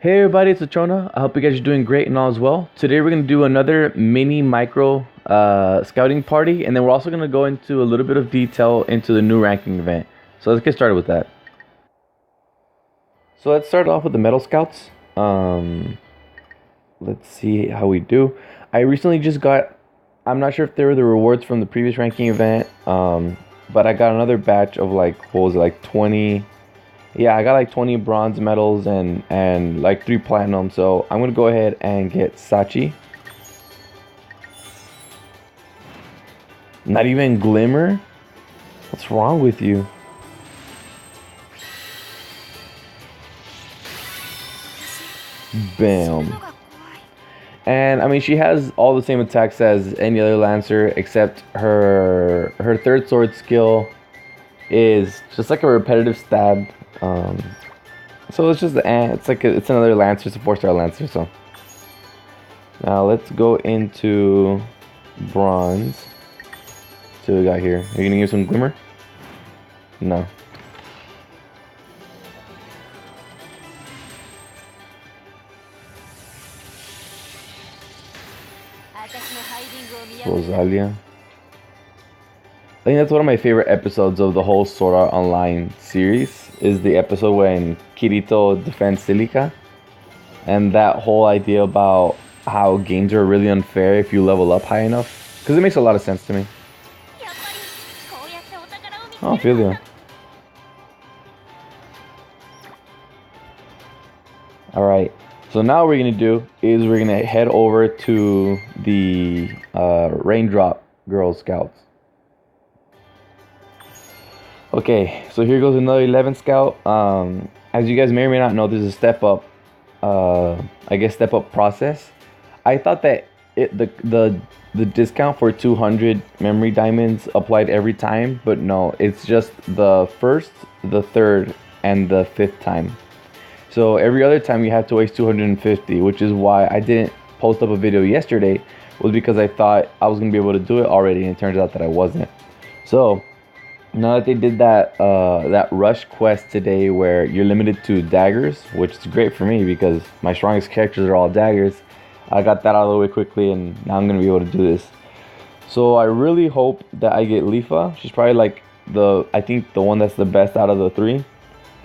Hey everybody, it's Achona. I hope you guys are doing great and all as well. Today we're going to do another mini micro scouting party, and then we're also going to go into a little bit of detail into the new ranking event. So let's get started with that. So let's start off with the Metal Scouts. Let's see how we do. I recently just got, I'm not sure if they were the rewards from the previous ranking event, but I got another batch of like, what was it, like 20... Yeah, I got like 20 bronze medals and like 3 platinum. So I'm gonna go ahead and get Sachi. Not even Glimmer? What's wrong with you? Bam. And I mean, she has all the same attacks as any other Lancer, except her third sword skill is just like a repetitive stab. So it's just it's another Lancer, it's a 4-star Lancer. So now let's go into bronze. See what we got here. Are you gonna use some Glimmer? No. Rosalia. I think that's one of my favorite episodes of the whole Sword Art Online series, is the episode when Kirito defends Silica. And that whole idea about how games are really unfair if you level up high enough. Because it makes a lot of sense to me. Oh, I feel you. Alright, so now what we're going to do is we're going to head over to the Raindrop Girl Scouts. Okay, so here goes another 11 scout. As you guys may or may not know, there's a step up, step up process. I thought that the discount for 200 memory diamonds applied every time, but no, it's just the first, the third, and the 5th time. So every other time you have to waste 250, which is why I didn't post up a video yesterday, was because I thought I was gonna be able to do it already, and it turns out that I wasn't. So now that they did that that rush quest today where you're limited to daggers, which is great for me because my strongest characters are all daggers, I got that out of the way quickly, and now I'm going to be able to do this. So I really hope that I get Lifa. She's probably like I think the one that's the best out of the 3.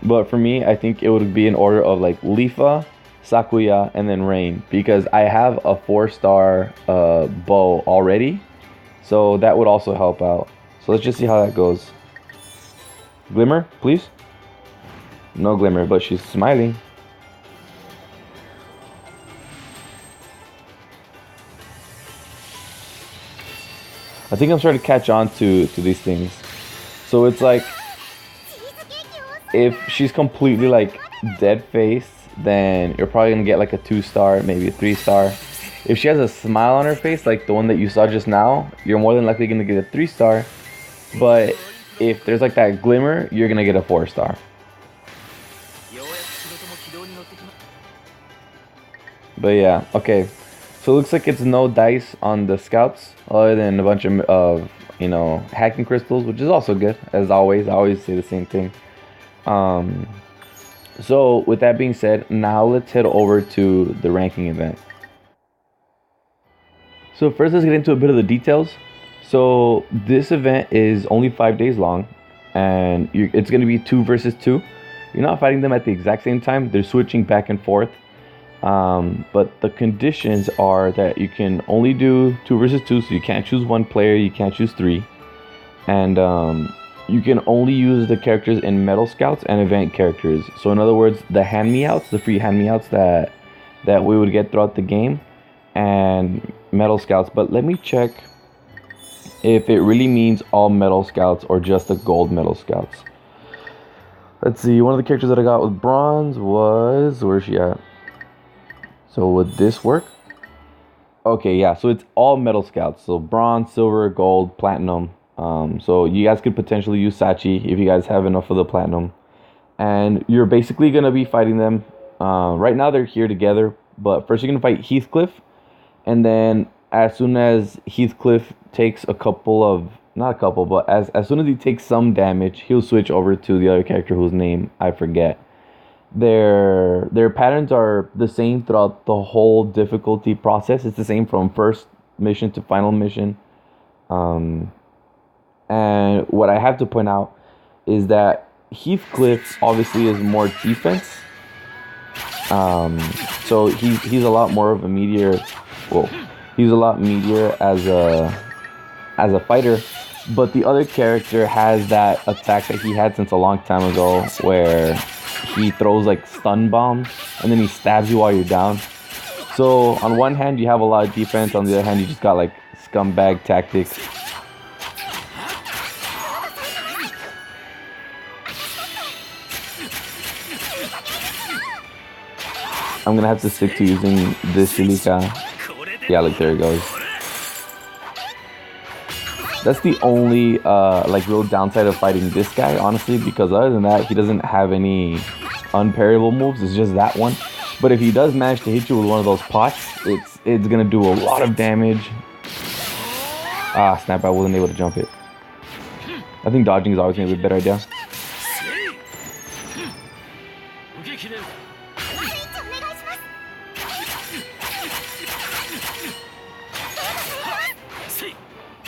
But for me, I think it would be in order of like Lifa, Sakuya, and then Rain, because I have a 4-star bow already. So that would also help out. So let's just see how that goes. Glimmer, please. No Glimmer, but she's smiling. I think I'm starting to catch on to these things. So it's like, if she's completely like dead faced, then you're probably gonna get like a 2-star, maybe a 3-star. If she has a smile on her face, like the one that you saw just now, you're more than likely gonna get a 3-star. But if there's like that Glimmer, you're gonna get a 4-star. But yeah, okay. So it looks like it's no dice on the scouts, other than a bunch of hacking crystals, which is also good, as always. I always say the same thing. So with that being said, now let's head over to the ranking event. So first, let's get into a bit of the details. So this event is only 5 days long, and it's going to be 2 versus 2. You're not fighting them at the exact same time. They're switching back and forth. But the conditions are that you can only do 2 versus 2, so you can't choose 1 player, you can't choose 3. And you can only use the characters in Metal Scouts and event characters. So in other words, the hand-me-outs, the free hand-me-outs that we would get throughout the game, and Metal Scouts. But let me check if it really means all Metal Scouts or just the gold Metal Scouts. Let's see, one of the characters that I got with bronze was, where's she at? So would this work? Okay, yeah, so it's all Metal Scouts. So bronze, silver, gold, platinum. So you guys could potentially use Sachi if you guys have enough of the platinum. And you're basically going to be fighting them. Right now they're here together, but first you're going to fight Heathcliff. And then as soon as Heathcliff takes a couple of, not a couple, but as soon as he takes some damage, he'll switch over to the other character whose name I forget. their patterns are the same throughout the whole difficulty process. It's the same from first mission to final mission. And what I have to point out is that Heathcliff obviously is more defense. So he's a lot more of a meteor. Well, he's a lot meteor as a fighter. But the other character has that attack that he had since a long time ago, where he throws like stun bombs and then he stabs you while you're down. So on one hand you have a lot of defense, on the other hand you just got like scumbag tactics. I'm gonna have to stick to using this Silica. Yeah, look, there it goes. That's the only like real downside of fighting this guy, honestly, because other than that, he doesn't have any unparryable moves. It's just that one. But if he does manage to hit you with one of those pots, it's gonna do a lot of damage. Ah, snap! I wasn't able to jump it. I think dodging is always gonna be a better idea.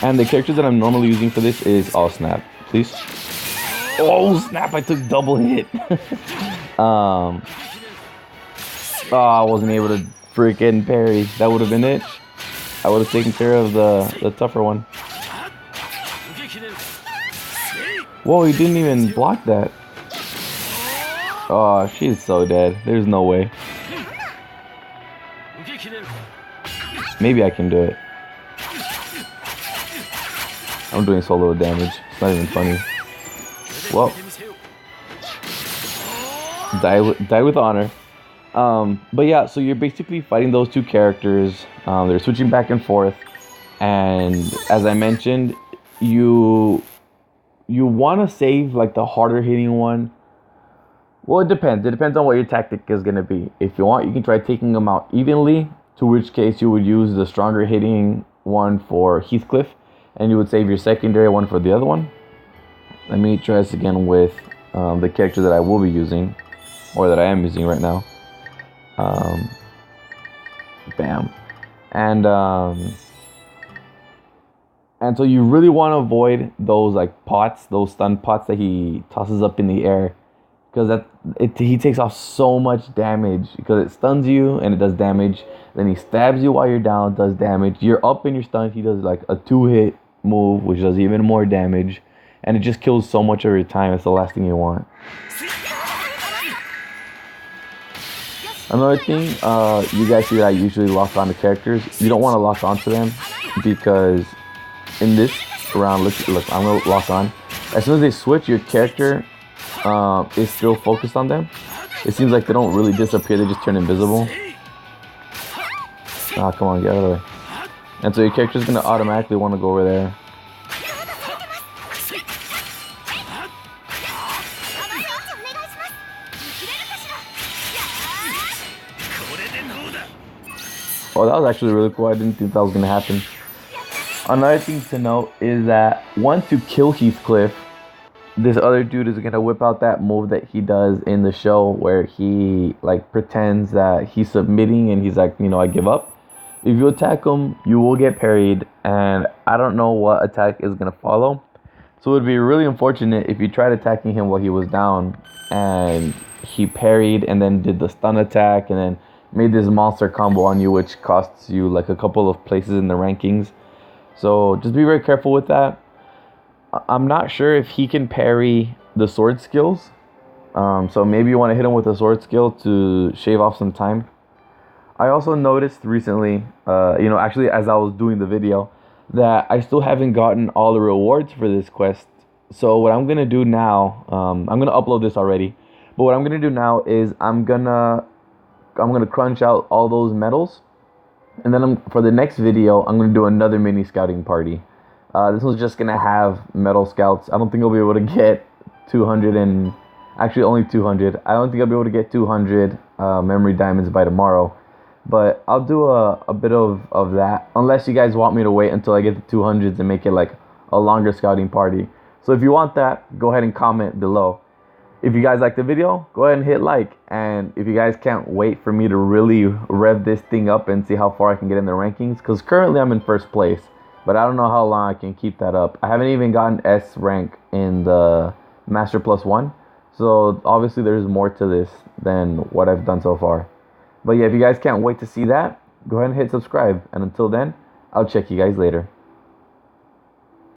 And the characters that I'm normally using for this is... Oh, snap. Please. Oh, snap. I took double hit. Oh, I wasn't able to freaking parry. That would have been it. I would have taken care of the tougher one. Whoa, he didn't even block that. Oh, she's so dead. There's no way. Maybe I can do it. I'm doing so little damage. It's not even funny. Well, die with honor. But yeah, so you're basically fighting those two characters. They're switching back and forth, and as I mentioned, you want to save like the harder hitting one. Well, it depends. It depends on what your tactic is gonna be. If you want, you can try taking them out evenly. To which case, you would use the stronger hitting one for Heathcliff, and you would save your secondary one for the other one. Let me try this again with the character that I will be using, or that I am using right now. Bam. And so you really want to avoid those like pots, those stun pots that he tosses up in the air, because he takes off so much damage because it stuns you and it does damage. Then he stabs you while you're down, does damage. You're up and you're stunned. He does like a 2-hit move, which does even more damage, and it just kills so much of your time. It's the last thing you want. Another thing, you guys see that I usually lock on to characters. You don't want to lock onto them, because in this round, look, I'm gonna lock on. As soon as they switch, your character is still focused on them. It seems like they don't really disappear; they just turn invisible. Ah, come on, get out of there. And so your character's gonna automatically want to go over there. Oh, that was actually really cool. I didn't think that was gonna happen. Another thing to note is that once you kill Heathcliff, this other dude is gonna whip out that move that he does in the show, where he like pretends that he's submitting and he's like, you know, I give up. If you attack him, you will get parried, and I don't know what attack is going to follow. So it would be really unfortunate if you tried attacking him while he was down, and he parried and then did the stun attack and then made this monster combo on you, which costs you like a couple of places in the rankings. So just be very careful with that. I'm not sure if he can parry the sword skills. So maybe you want to hit him with a sword skill to shave off some time. I also noticed recently, actually as I was doing the video, that I still haven't gotten all the rewards for this quest. So what I'm going to do now, I'm going to upload this already, but what I'm going to do now is I'm going to crunch out all those medals, and then for the next video, I'm going to do another mini scouting party. This one's just going to have medal scouts. I don't think I'll be able to get 200 and... Actually, only 200. I don't think I'll be able to get 200 memory diamonds by tomorrow. But I'll do a bit of that, unless you guys want me to wait until I get the 200s and make it like a longer scouting party. So if you want that, go ahead and comment below. If you guys like the video, go ahead and hit like. And if you guys can't wait for me to really rev this thing up and see how far I can get in the rankings, because currently I'm in first place, but I don't know how long I can keep that up. I haven't even gotten S rank in the Master Plus One, so obviously there's more to this than what I've done so far. But yeah, if you guys can't wait to see that, go ahead and hit subscribe. And until then, I'll check you guys later.